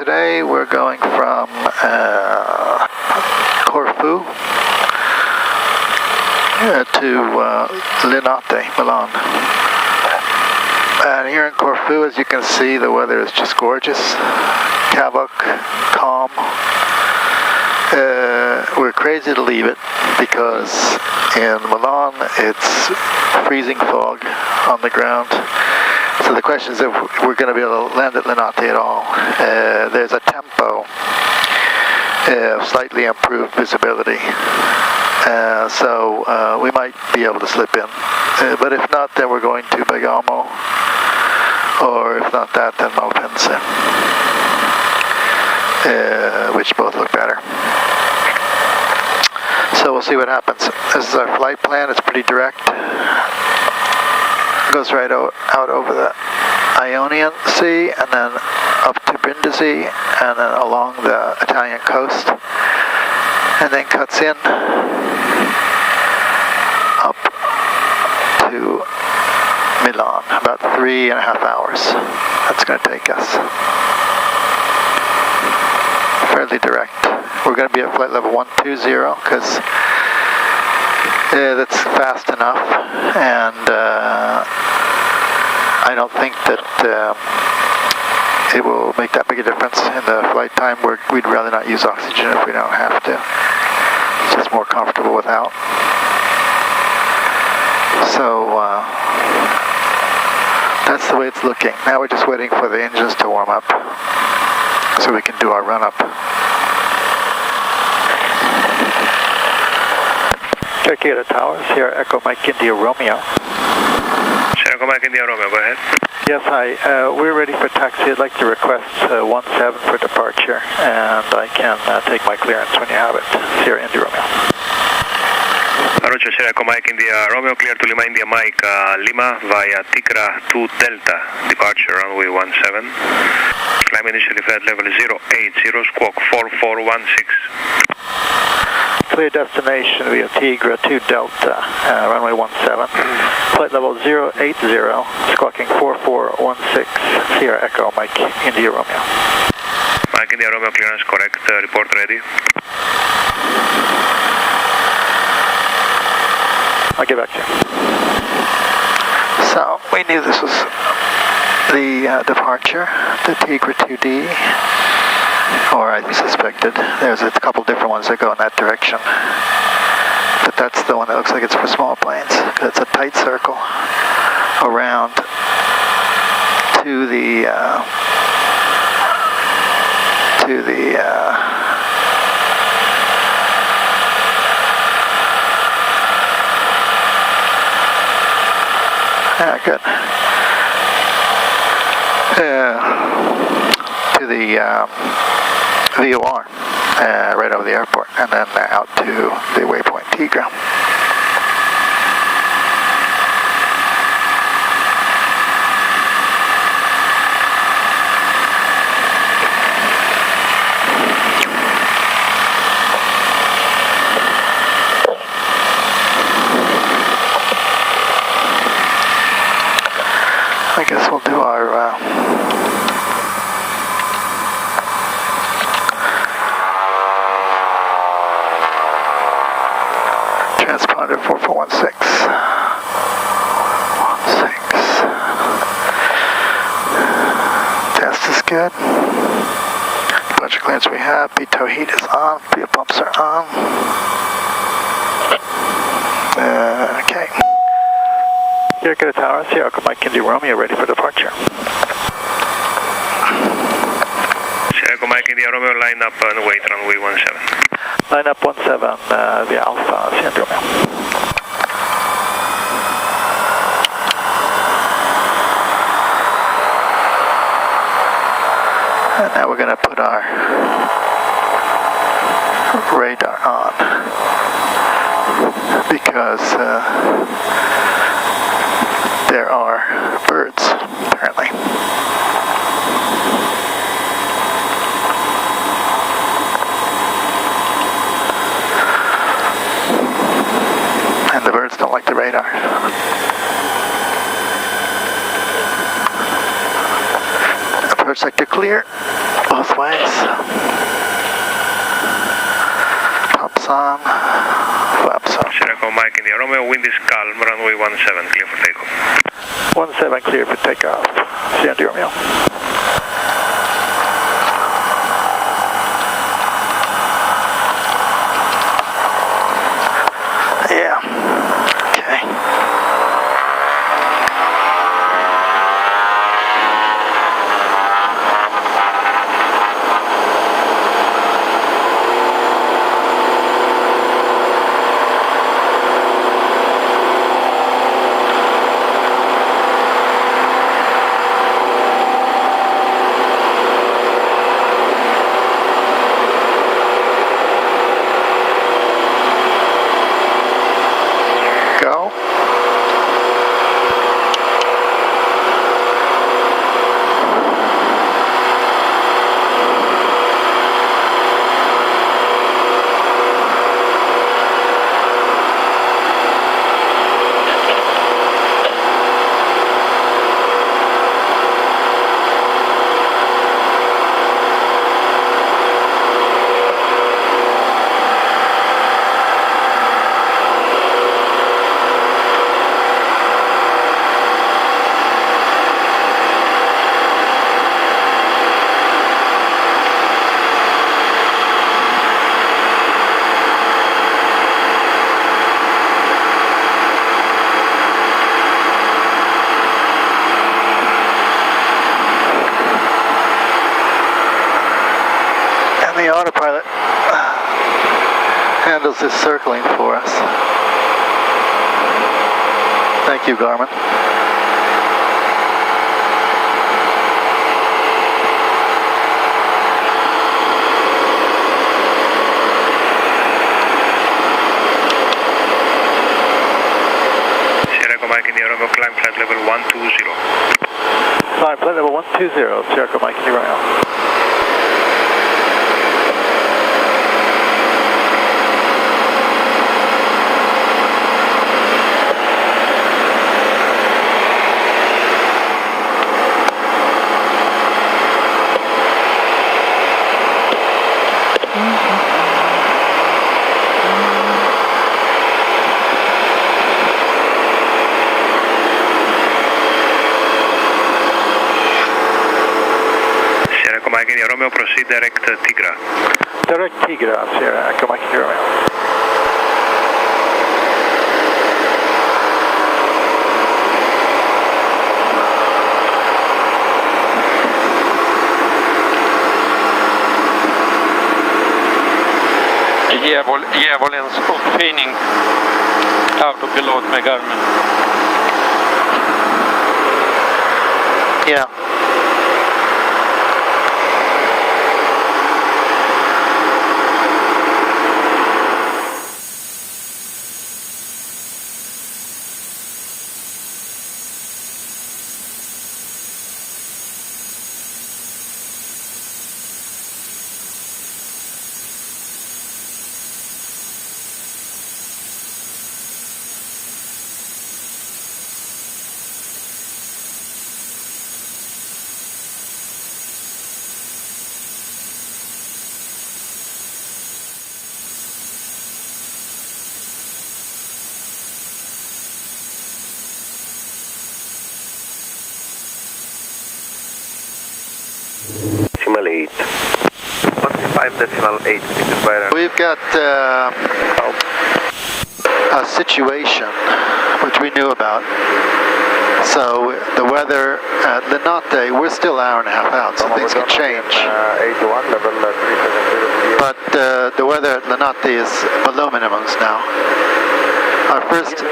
today we're going from Corfu to Linate, Milan. And here in Corfu, as you can see, the weather is just gorgeous. Havoc, calm. We're crazy to leave it because in Milan it's freezing fog on the ground. So the question is if we're going to be able to land at Linate at all. There's a tempo of slightly improved visibility. So we might be able to slip in. But if not, then we're going to Bergamo. Or if not that, then Malpensa. Which both look better. So we'll see what happens. This is our flight plan. It's pretty direct. It goes right out over the Ionian Sea and then up to Brindisi and then along the Italian coast and then cuts in up to Milan. About 3.5 hours. That's going to take us. Fairly direct. We're going to be at flight level 120 because that's fast enough, and I don't think that it will make that big a difference in the flight time. We'd rather not use oxygen if we don't have to. It's just more comfortable without. So that's the way it's looking. Now we're just waiting for the engines to warm up so we can do our run-up. Takeoff Towers, here Echo Mike India Romeo. Echo Mike India Romeo, go ahead. Yes, hi. We're ready for taxi. I'd like to request 17 for departure, and I can take my clearance when you have it. Sierra India Romeo. Roger, Echo Mike India Romeo, clear to Lima India Mike Lima via Tikra to Delta, departure runway 17. Climb initially flight level 080, squawk 4416. Clear destination via Tigra to Delta, runway 17. Flight level 080, squawking 4416, Sierra Echo, Mike India Romeo. Mike India Romeo, clearance correct, report ready. I'll get back to you. So, we knew this was the departure, the Tigra 2D. Or I suspected. There's a couple different ones that go in that direction. But that's the one that looks like it's for small planes. It's a tight circle around to the good. To the VOR, right over the airport, and then out to the waypoint Tigra. I guess we'll do our transponder 4416. Test is good. Bunch of clearance we have. Pitot heat is on. Fuel pumps are on. Okay. Here go the towers. Here, Echo Mike India Romeo, ready for departure. Echo Mike India Romeo, line up and wait runway 17. Line up 17 via Alpha, Sierra Romeo. And now we're going to put our radar on because there are birds, apparently. And the birds don't like the radar. Approach sector clear. Both ways. Tops on, flaps on. Sierra Mike India Romeo, wind is calm, runway 17, clear for takeoff. 17 clear for takeoff. Sierra Romeo. The autopilot handles this circling for us. Thank you, Garmin. Sierra Mike India Romeo, climb flight level 120. Climb flight level 120, Sierra Mike India Romeo. Mike India Romeo, proceed direct Tigra. Direct Tigra, Sierra Echo Mike India Romeo. Djävulens uppfinning, autopilot med Garmin. Yeah. We've got a situation which we knew about. So the weather at Linate, we're still an hour and a half out, so things can change. But the weather at Linate is below minimums now. Our first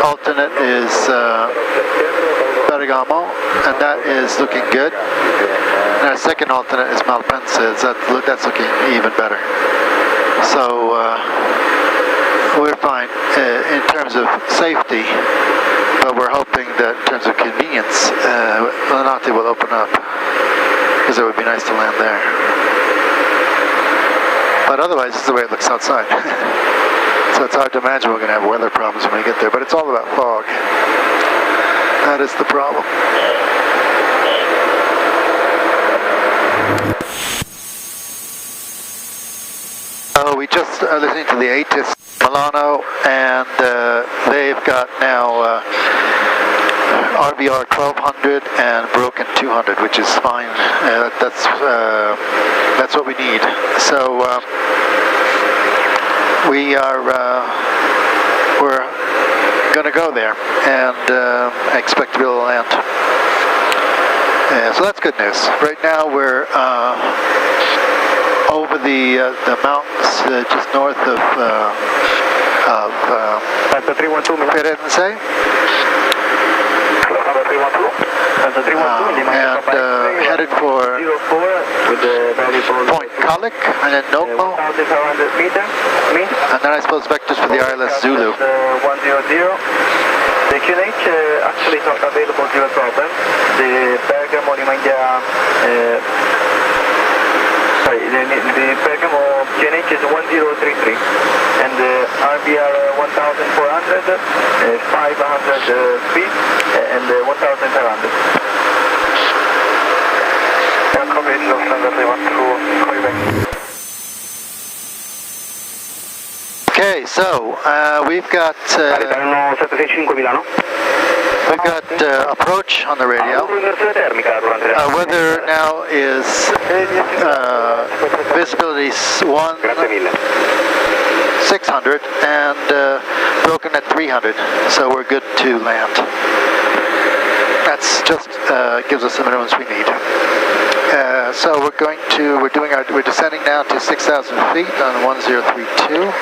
alternate is Bergamo, and that is looking good. And our second alternate is Malpensa, that's looking even better. So we're fine in terms of safety, but we're hoping that in terms of convenience, Linate will open up, because it would be nice to land there. But otherwise, this is the way it looks outside. So it's hard to imagine we're going to have weather problems when we get there, but it's all about fog. That is the problem. we just are listening to the ATIS Milano, and they've got now RVR 1200 and broken 200, which is fine. That's what we need. So we're going to go there, and I expect to be able to land. So that's good news. Right now we're over the mountains just north of Firenze. And headed for Point Calic and then Nogmo, and then I suppose vectors for the ILS Zulu. 100. The QNH actually is not available due to a problem. The Bergamo Lima-India, the Bergamo QNH is 1033, and the RBR 1400, 500 speed, and 1500. Okay, so we've got approach on the radio. Weather now is visibility 600 and broken at 300, so we're good to land. That's just gives us the minimums we need. So we're descending now to 6,000 feet on 1032.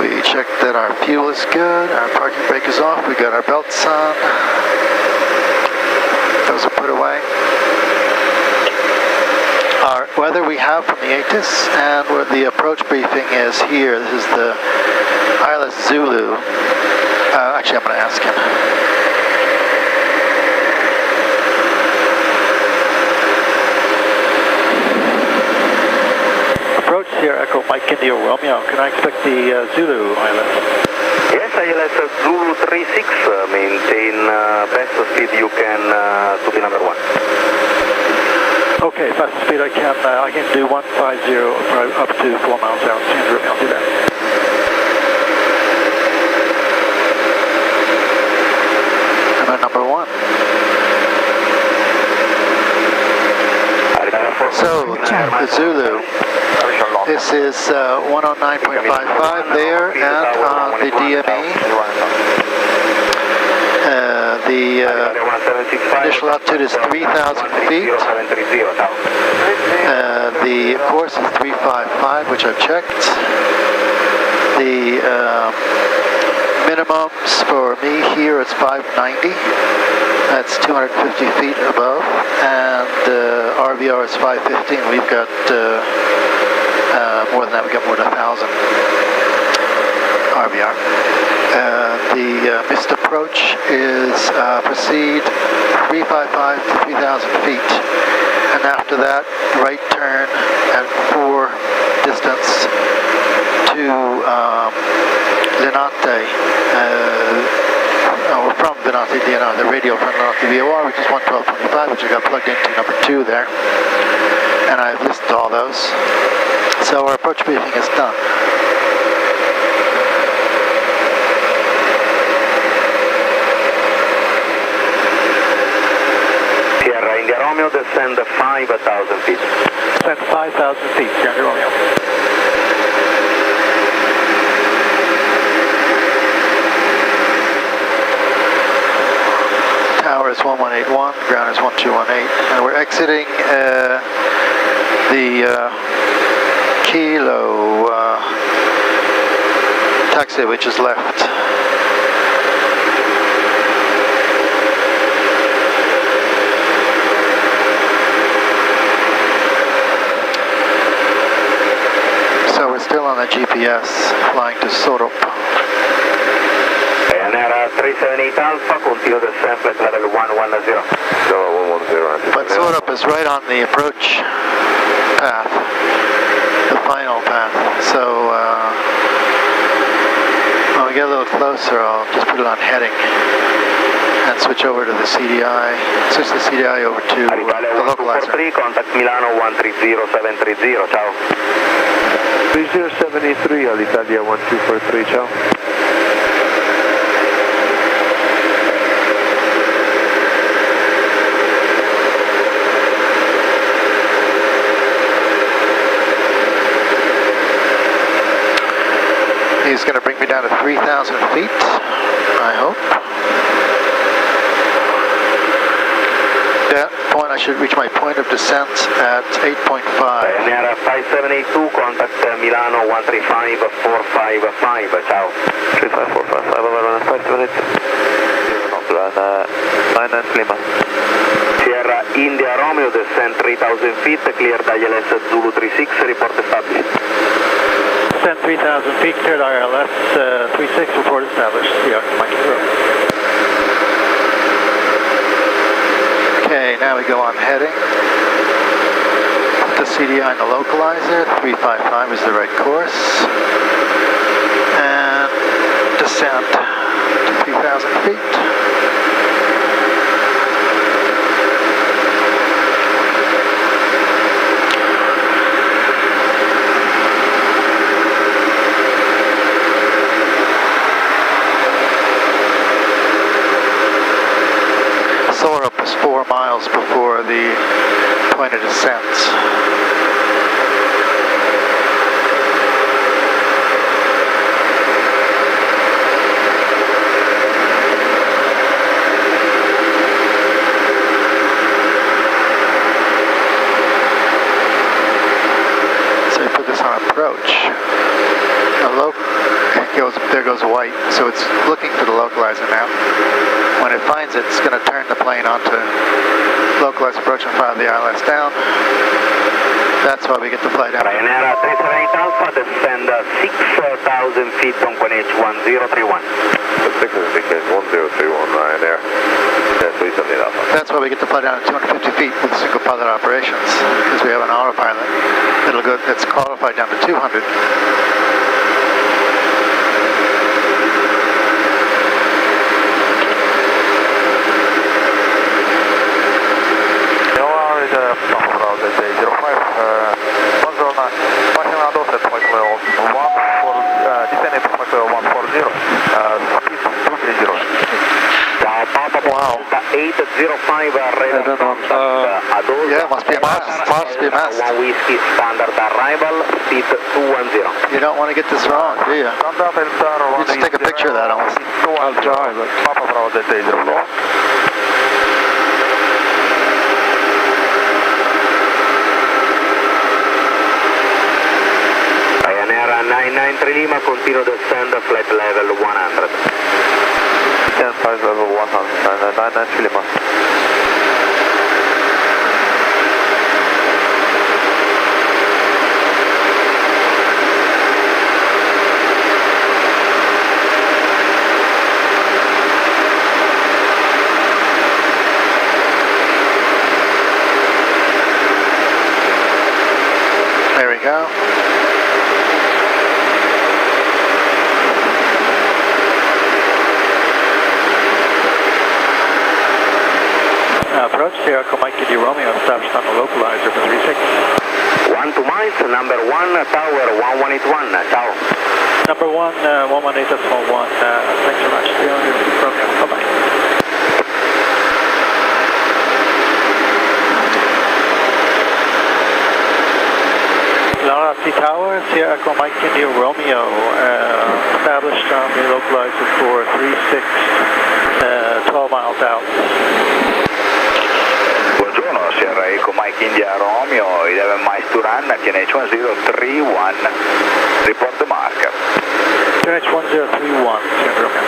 We checked that our fuel is good, our parking brake is off, we got our belts on. Those are put away. Our weather we have from the ATIS, and where the approach briefing is here. This is the ILS Zulu. Actually, I'm going to ask him. Approach here, Echo Mike India Romeo. Can I expect the Zulu ILS? Yes, ILS Zulu 36, maintain best speed you can to be number 1. Okay, fastest speed I can do 150 up to 4 miles an hour. I'll do that. And then number 1. So, the Zulu. This is 109.55 there, and on the DME. The initial altitude is 3,000 feet. The course is 355, which I've checked. The minimums for me here is 590. That's 250 feet above, and RVR is 515. We've got more than that. We got more than 1,000 RVR. The missed approach is proceed 355 to 3,000 feet, and after that, right turn at 4 distance to Linate. From Linate DNR, the radio from Linate VOR, which is 112.25, which I got plugged into number 2 there, and I've listed all those. So our approach briefing is done. Sierra India Romeo, descend 5,000 feet. Descend 5,000 feet, Sierra India Romeo. Tower is 1181, ground is 1218, and we're exiting the Kilo taxi, which is left. So we're still on the GPS, flying to Sorop. Nera 378 Alpha, continue the sample at level 110. But Sorop is right on the approach path, the final path. So when we get a little closer, I'll just put it on heading. and switch over to the CDI. Switch the CDI over to the localizer. 243, contact Milano 130730, ciao. 3073 all'Italia 1243, ciao. He's going to bring me down to 3,000 feet, I hope. That point, I should reach my point of descent at 8.5. Ryanair 5782, contact Milano 135455, ciao. 35455, Milano 578. 99 Lima. Sierra India Romeo, descent 3,000 feet, cleared ILS Zulu 36, report established. Descent 3,000 feet, cleared ILS 36, report established. Yeah, Mike Zero. Okay, now we go on heading. Put the CDI in the localizer, 355 is the right course. And descent to 3,000 feet. Soarup is 4 miles before the point of descent. So we put this on approach. There goes white, so it's looking for the localizer now. When it finds it, it's going to turn the plane onto localized approach and fire the ILS down. That's why we get the flight down. Ryanair 378 Alpha, descend 6,000 feet on QNH 1031. 1031 Ryanair. That's why we get the flight down at 250 feet with single pilot operations, because we have an autopilot. It's qualified down to 200. Wow. 805 radar contact. Yeah, must be a mast. Must be a mast. 1 Whiskey standard arrival, speed 210. You don't want to get this wrong, do you? You just take a picture of that almost. I'll drive it. Papa Bravo Delta 04. Ryanair 993 Lima, continue descend, flight level 100. 10 flight level 100, 993 Lima. There we go. Approach, Sierra Mike India Romeo, established on the localizer for 36. 12 miles, number 1, tower 1181, ciao. Number 1, 118.1, thanks so much. Sierra Romeo, bye-bye. Lara Sea Tower, Sierra Mike India Romeo, established on the localizer for 36, 12 miles out. Buongiorno, Sierra Eco Mike India Romeo, 11 miles to run, QNH 1031, report the marker. QNH 1031, Sierra Romeo.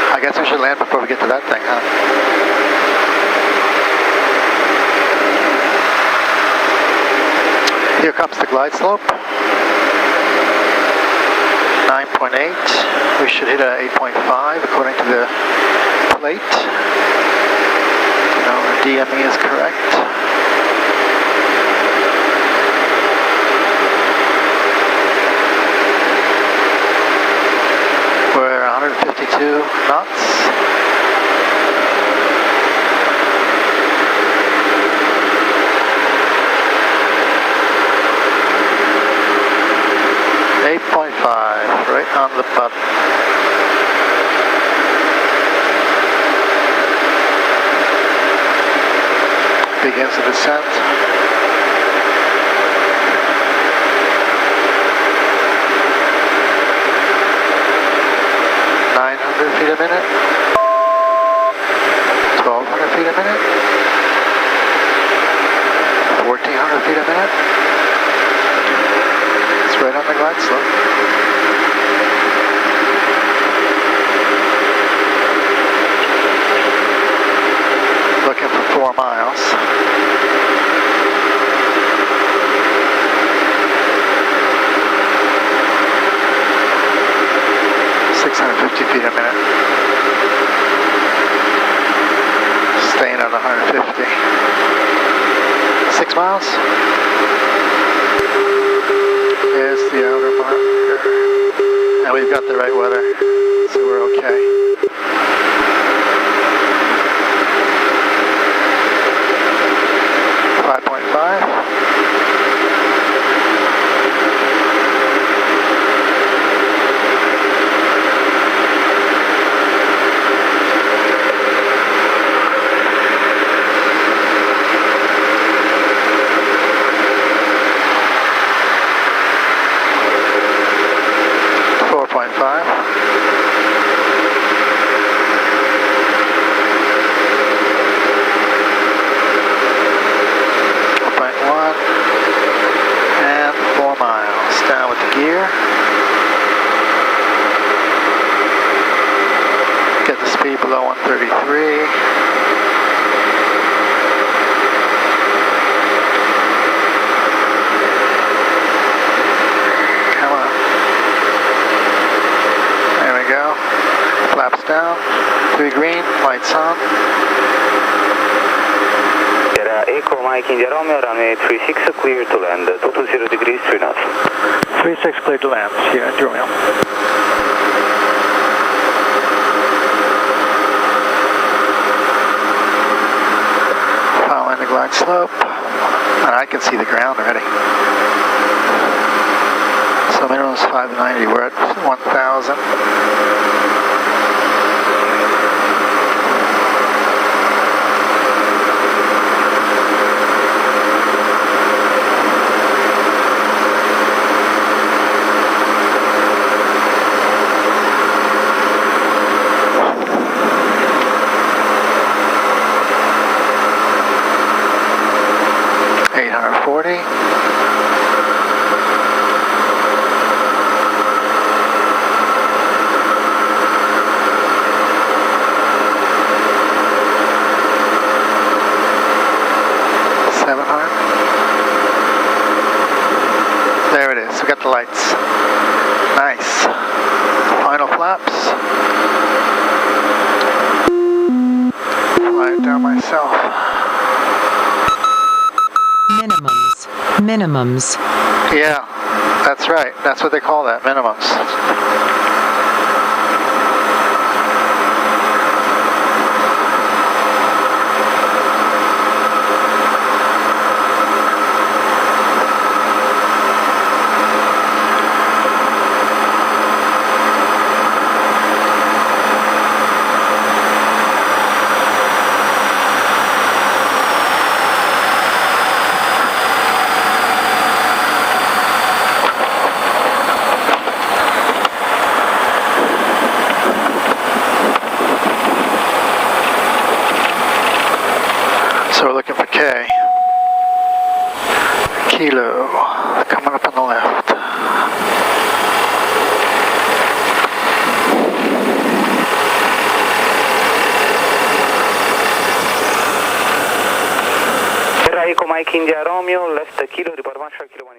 I guess we should land before we get to that thing, huh? Here comes the glide slope. 9.8. We should hit a 8.5 according to the plate. No, the DME is correct. We're 152 knots. Right on the button. Begins the descent. Feet a minute, 1,200 feet a minute, 1,400 feet a minute. It's right on the glide slope. Looking for 4 miles. Feet a minute. Staying at 150. 6 miles. There's the outer marker. And we've got the right weather, so we're okay. Below 133. Come on. There we go. Flaps down. 3 green, lights on. Echo Mike India Romeo, runway 36, clear to land, 220 degrees, 3 knots. 36 clear to land, here at Romeo. Following the glide slope, and I can see the ground already. So minimum is 590, we're at 1,000. There it is, we got the lights. Nice. Final flaps. Fly it down myself. Minimums. Yeah, that's right. That's what they call that, minimums. So we're looking for K. Kilo, coming up on the left. Echo Mike India Romeo, left Kilo, report 1 Kilo 1.